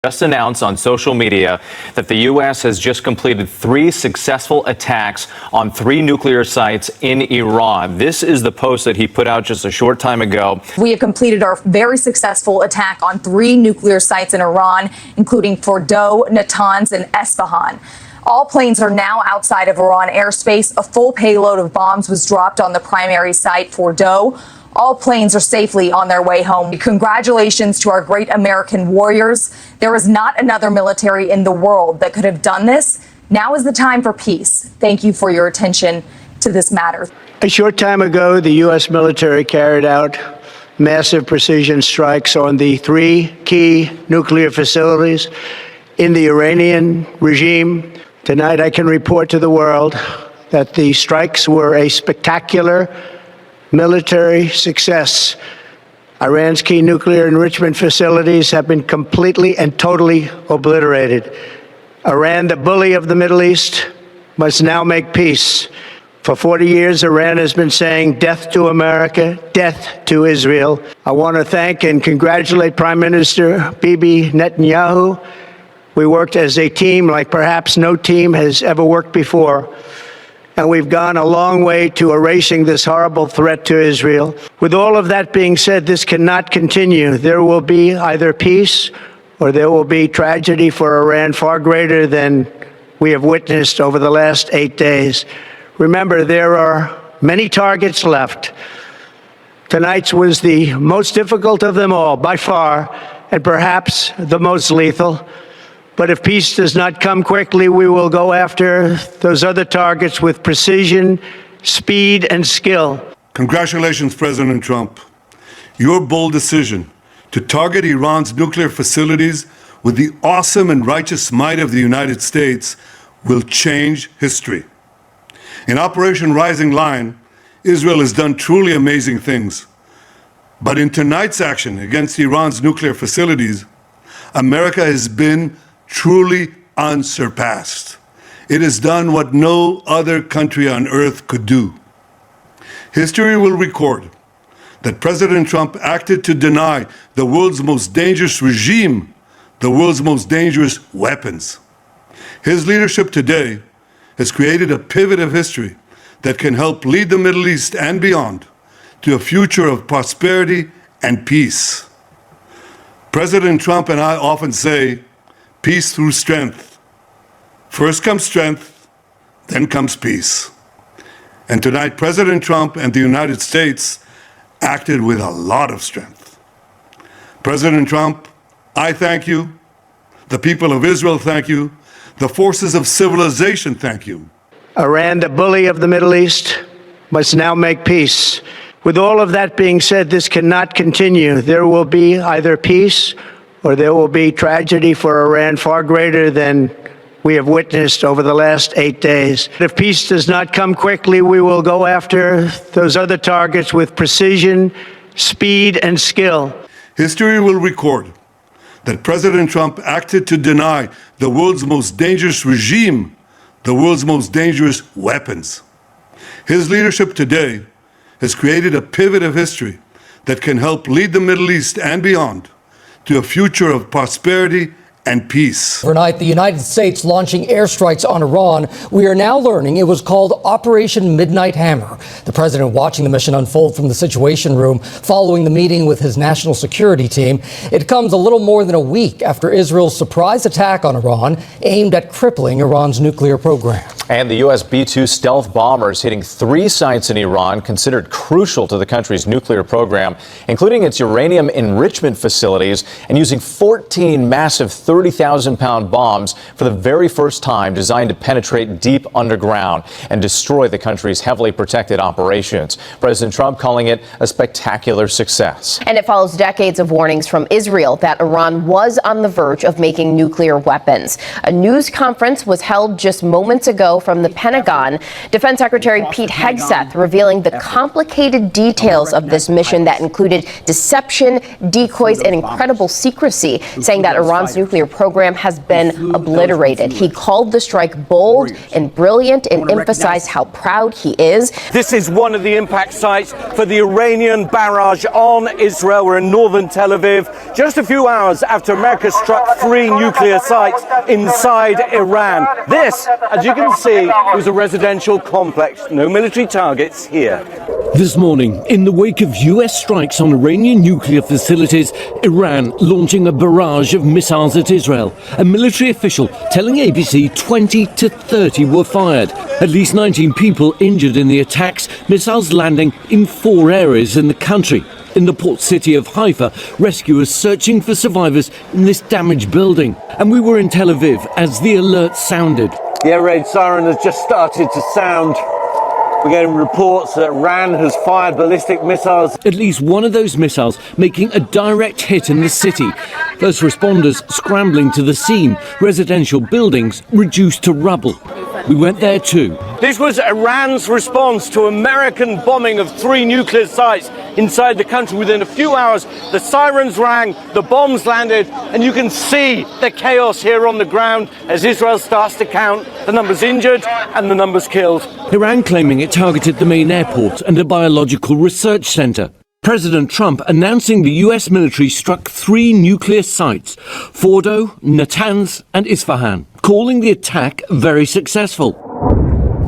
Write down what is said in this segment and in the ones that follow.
just announced on social media that the U.S. has just completed 3 successful attacks on 3 nuclear sites in Iran. This is the post that he put out just a short time ago. We have completed our very successful attack on 3 nuclear sites in Iran, including Fordow, Natanz, and Esfahan. All planes are now outside of Iran airspace. A full payload of bombs was dropped on the primary site, Fordow. All planes are safely on their way home. Congratulations to our great American warriors. There is not another military in the world that could have done this. Now is the time for peace. Thank you for your attention to this matter. A short time ago, the U.S. military carried out massive precision strikes on the 3 key nuclear facilities in the Iranian regime. Tonight, I can report to the world that the strikes were a spectacular military success. Iran's key nuclear enrichment facilities have been completely and totally obliterated. Iran, the bully of the Middle East, must now make peace. For 40 years, Iran has been saying death to America, death to Israel. I want to thank and congratulate Prime Minister Bibi Netanyahu. We worked as a team like perhaps no team has ever worked before. And we've gone a long way to erasing this horrible threat to Israel. With all of that being said, this cannot continue. There will be either peace or there will be tragedy for Iran far greater than we have witnessed over the last 8 days. Remember, there are many targets left. Tonight's was the most difficult of them all, by far, and perhaps the most lethal. But if peace does not come quickly, we will go after those other targets with precision, speed, and skill. Congratulations, President Trump. Your bold decision to target Iran's nuclear facilities with the awesome and righteous might of the United States will change history. In Operation Rising Lion, Israel has done truly amazing things. But in tonight's action against Iran's nuclear facilities, America has been truly unsurpassed. It has done what no other country on earth could do. History will record that President Trump acted to deny the world's most dangerous regime the world's most dangerous weapons. His leadership today has created a pivot of history that can help lead the Middle East and beyond to a future of prosperity and peace. President Trump and I often say, peace through strength. First comes strength, then comes peace. And tonight, President Trump and the United States acted with a lot of strength. President Trump, I thank you. The people of Israel thank you. The forces of civilization thank you. Iran, the bully of the Middle East, must now make peace. With all of that being said, this cannot continue. There will be either peace or there will be tragedy for Iran far greater than we have witnessed over the last 8 days. If peace does not come quickly, we will go after those other targets with precision, speed, and skill. History will record that President Trump acted to deny the world's most dangerous regime the world's most dangerous weapons. His leadership today has created a pivot of history that can help lead the Middle East and beyond to a future of prosperity and peace. Overnight, the United States launching airstrikes on Iran. We are now learning it was called Operation Midnight Hammer. The president watching the mission unfold from the Situation Room following the meeting with his national security team. It comes a little more than a week after Israel's surprise attack on Iran aimed at crippling Iran's nuclear program. And the U.S. B-2 stealth bombers hitting 3 sites in Iran considered crucial to the country's nuclear program, including its uranium enrichment facilities, and using 14 massive 30,000-pound bombs for the very first time, designed to penetrate deep underground and destroy the country's heavily protected operations. President Trump calling it a spectacular success. And it follows decades of warnings from Israel that Iran was on the verge of making nuclear weapons. A news conference was held just moments ago from the Pentagon. Defense Secretary Pete Hegseth revealing the complicated details of this mission that included deception, decoys, and incredible secrecy, saying that Iran's nuclear program has been obliterated. He called the strike bold and brilliant and emphasized how proud he is. This is one of the impact sites for the Iranian barrage on Israel. We're in northern Tel Aviv, just a few hours after America struck 3 nuclear sites inside Iran. This, as you can see, was a residential complex. No military targets here. This morning, in the wake of US strikes on Iranian nuclear facilities, Iran launching a barrage of missiles at Israel. A military official telling ABC 20 to 30 were fired. At least 19 people injured in the attacks, missiles landing in 4 areas in the country. In the port city of Haifa, rescuers searching for survivors in this damaged building. And we were in Tel Aviv as the alert sounded. The air raid siren has just started to sound. We're getting reports that Iran has fired ballistic missiles. At least one of those missiles making a direct hit in the city. First responders scrambling to the scene. Residential buildings reduced to rubble. We went there too. This was Iran's response to American bombing of 3 nuclear sites inside the country. Within a few hours, the sirens rang, the bombs landed, and you can see the chaos here on the ground as Israel starts to count the numbers injured and the numbers killed. Iran claiming it targeted the main airport and a biological research center. President Trump announcing the US military struck 3 nuclear sites, Fordo, Natanz and Isfahan, calling the attack very successful.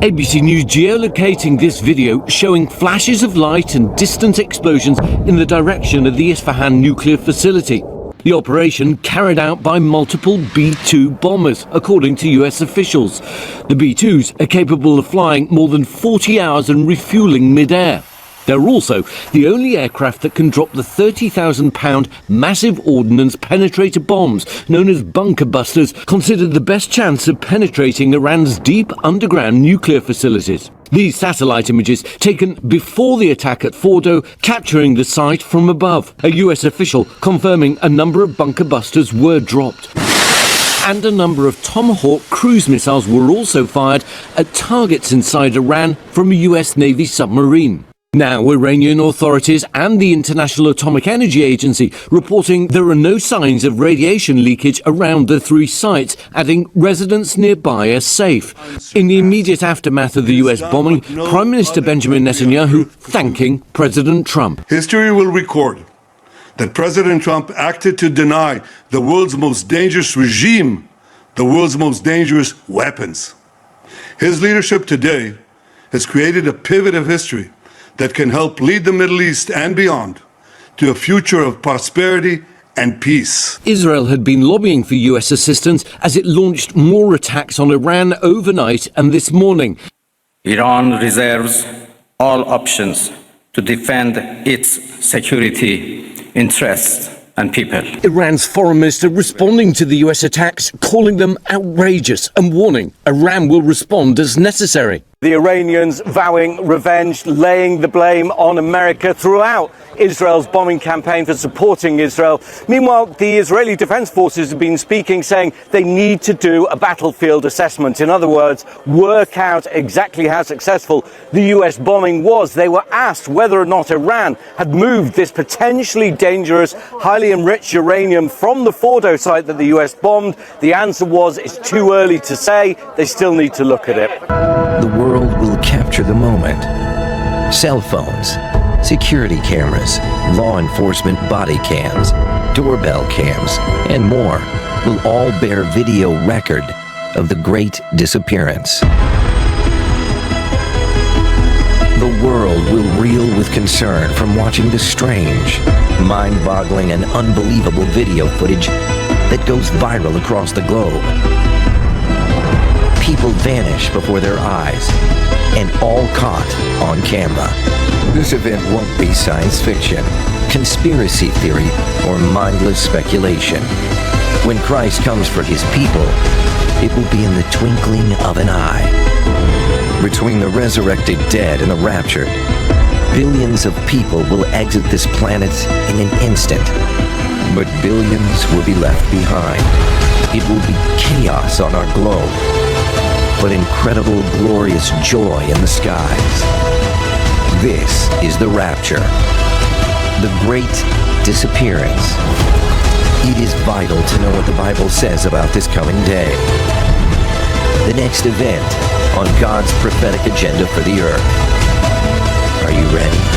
ABC News geolocating this video showing flashes of light and distant explosions in the direction of the Isfahan nuclear facility. The operation carried out by multiple B-2 bombers, according to US officials. The B-2s are capable of flying more than 40 hours and refueling mid-air. They're also the only aircraft that can drop the 30,000-pound massive ordnance penetrator bombs, known as bunker busters, considered the best chance of penetrating Iran's deep underground nuclear facilities. These satellite images taken before the attack at Fordo, capturing the site from above. A US official confirming a number of bunker busters were dropped. And a number of Tomahawk cruise missiles were also fired at targets inside Iran from a US Navy submarine. Now, Iranian authorities and the International Atomic Energy Agency reporting there are no signs of radiation leakage around the 3 sites, adding residents nearby are safe. In the immediate aftermath of the US bombing, Prime Minister Benjamin Netanyahu thanking President Trump. History will record that President Trump acted to deny the world's most dangerous regime the world's most dangerous weapons. His leadership today has created a pivot of history that can help lead the Middle East and beyond to a future of prosperity and peace. Israel had been lobbying for US assistance as it launched more attacks on Iran overnight and this morning. Iran reserves all options to defend its security interests and people. Iran's foreign minister responding to the US attacks, calling them outrageous and warning Iran will respond as necessary. The Iranians vowing revenge, laying the blame on America throughout Israel's bombing campaign for supporting Israel. Meanwhile, the Israeli Defense Forces have been speaking, saying they need to do a battlefield assessment. In other words, work out exactly how successful the US bombing was. They were asked whether or not Iran had moved this potentially dangerous, highly enriched uranium from the Fordo site that the US bombed. The answer was it's too early to say. They still need to look at it. The world will capture the moment. Cell phones, security cameras, law enforcement body cams, doorbell cams, and more will all bear video record of the great disappearance. The world will reel with concern from watching the strange, mind-boggling, and unbelievable video footage that goes viral across the globe. People vanish before their eyes, and all caught on camera. This event won't be science fiction, conspiracy theory, or mindless speculation. When Christ comes for his people, it will be in the twinkling of an eye. Between the resurrected dead and the raptured, billions of people will exit this planet in an instant, but billions will be left behind. It will be chaos on our globe. but incredible, glorious joy in the skies. This is the rapture, the great disappearance. It is vital to know what the Bible says about this coming day. The next event on God's prophetic agenda for the earth. Are you ready?